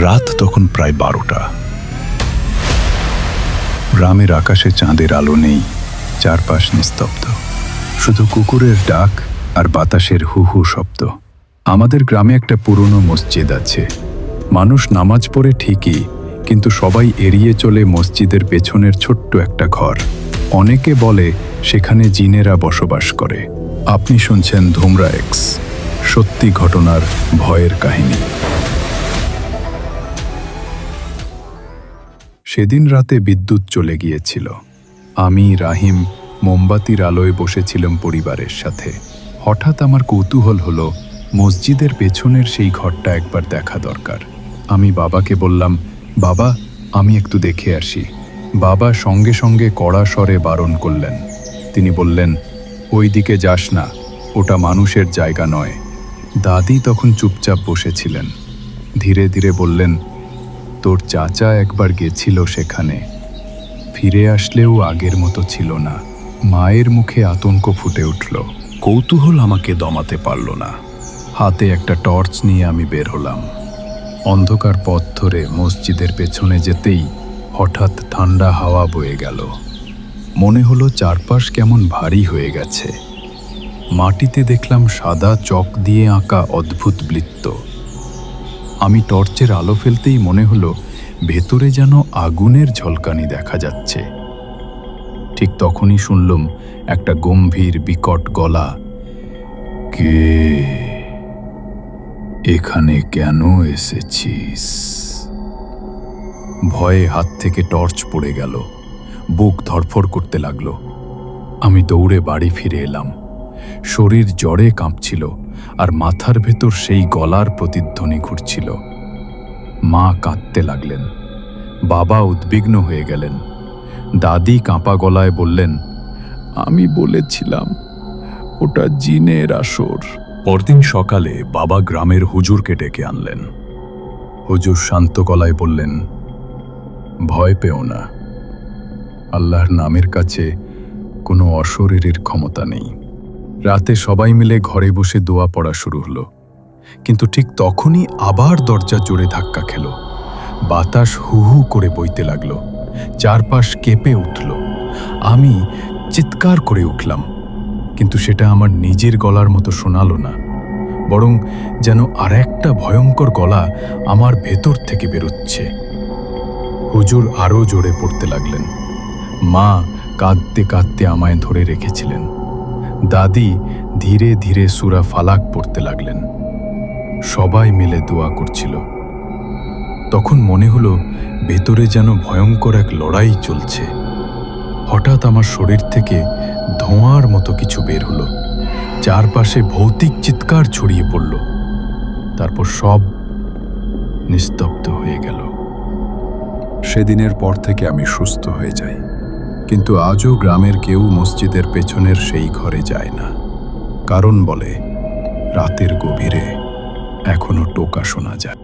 রাত তখন প্রায় 12টা। গ্রামের আকাশে চাঁদের আলো নেই, চারপাশ নিস্তব্ধ, শুধু কুকুরের ডাক আর বাতাসের হু হু শব্দ। আমাদের গ্রামে একটা পুরনো মসজিদ আছে। মানুষ নামাজ পড়ে ঠিকই, কিন্তু সবাই এড়িয়ে চলে মসজিদের পেছনের ছোট্ট একটা ঘর। অনেকে বলে সেখানে জিনেরা বসবাস করে। আপনি শুনছেন ধুমরা এক্স, সত্যি ঘটনার ভয়ের কাহিনী। সেদিন রাতে বিদ্যুৎ চলে গিয়েছিল। আমি রাহিম মোমবাতির আলোয় বসেছিলাম পরিবারের সাথে। হঠাৎ আমার কৌতূহল হলো, মসজিদের পেছনের সেই ঘরটা একবার দেখা দরকার। আমি বাবাকে বললাম, বাবা, আমি একটু দেখে আসি। বাবা সঙ্গে সঙ্গে কড়া স্বরে বারণ করলেন। তিনি বললেন, ওই দিকে যাস না, ওটা মানুষের জায়গা নয়। দাদি তখন চুপচাপ বসেছিলেন। ধীরে ধীরে বললেন, তোর চাচা একবার গেছিল সেখানে, ফিরে আসলেও আগের মতো ছিল না। মায়ের মুখে আতঙ্ক ফুটে উঠল। কৌতূহল আমাকে দমাতে পারল না। হাতে একটা টর্চ নিয়ে আমি বের হলাম। অন্ধকার পথ ধরে মসজিদের পেছনে যেতেই হঠাৎ ঠান্ডা হাওয়া বয়ে গেল। মনে হলো চারপাশ কেমন ভারী হয়ে গেছে। মাটিতে দেখলাম সাদা চক দিয়ে আঁকা অদ্ভুত বৃত্ত। আমি টর্চের আলো ফেলতেই মনে হলো ভেতরে যেন আগুনের ঝলকানি দেখা যাচ্ছে। ঠিক তখনই শুনলাম একটা গম্ভীর বিকট গলা, কে এখানে কেন এসেছিস? ভয়ে হাত থেকে টর্চ পড়ে গেল, বুক ধড়ফড় করতে লাগলো। আমি দৌড়ে বাড়ি ফিরে এলাম। শরীর জ্বরে কাঁপছিল আর মাথার ভেতর সেই গলার প্রতিধ্বনি ঘুরছিল। মা কাঁদতে লাগলেন, বাবা উদ্বিগ্ন হয়ে গেলেন। দাদি কাঁপা গলায় বললেন, আমি বলেছিলাম ওটা জিনের আসর। পরদিন সকালে বাবা গ্রামের হুজুরকে ডেকে আনলেন। হুজুর শান্ত গলায় বললেন, ভয় পেও না, আল্লাহর নামের কাছে কোনো অশরীরীর ক্ষমতা নেই। রাতে সবাই মিলে ঘরে বসে দোয়া পড়া শুরু হলো। কিন্তু ঠিক তখনই আবার দরজা জোরে ধাক্কা খেল। বাতাস হু হু করে বইতে লাগলো, চারপাশ কেঁপে উঠল। আমি চিৎকার করে উঠলাম, কিন্তু সেটা আমার নিজের গলার মতো শোনালো না, বরং যেন আরেকটা ভয়ঙ্কর গলা আমার ভেতর থেকে বেরোচ্ছে। হুজুর আরও জোরে পড়তে লাগলেন। মা কাঁদতে কাঁদতে আমায় ধরে রেখেছিলেন। দাদি ধীরে ধীরে সূরা ফালাক পড়তে লাগলেন। সবাই মিলে দোয়া করছিল। তখন মনে হলো ভেতরে যেন ভয়ঙ্কর এক লড়াই চলছে। হঠাৎ আমার শরীর থেকে ধোঁয়ার মতো কিছু বের হলো। চারপাশে ভৌতিক চিৎকার ছড়িয়ে পড়ল। তারপর সব নিস্তব্ধ হয়ে গেল। সেদিনের পর থেকে আমি সুস্থ হয়ে যাই, কিন্তু আজও গ্রামের কেউ মসজিদের পেছনের সেই ঘরে যায় না। কারণ বলে, রাতের গভীরে এখনো টোকা শোনা যায়।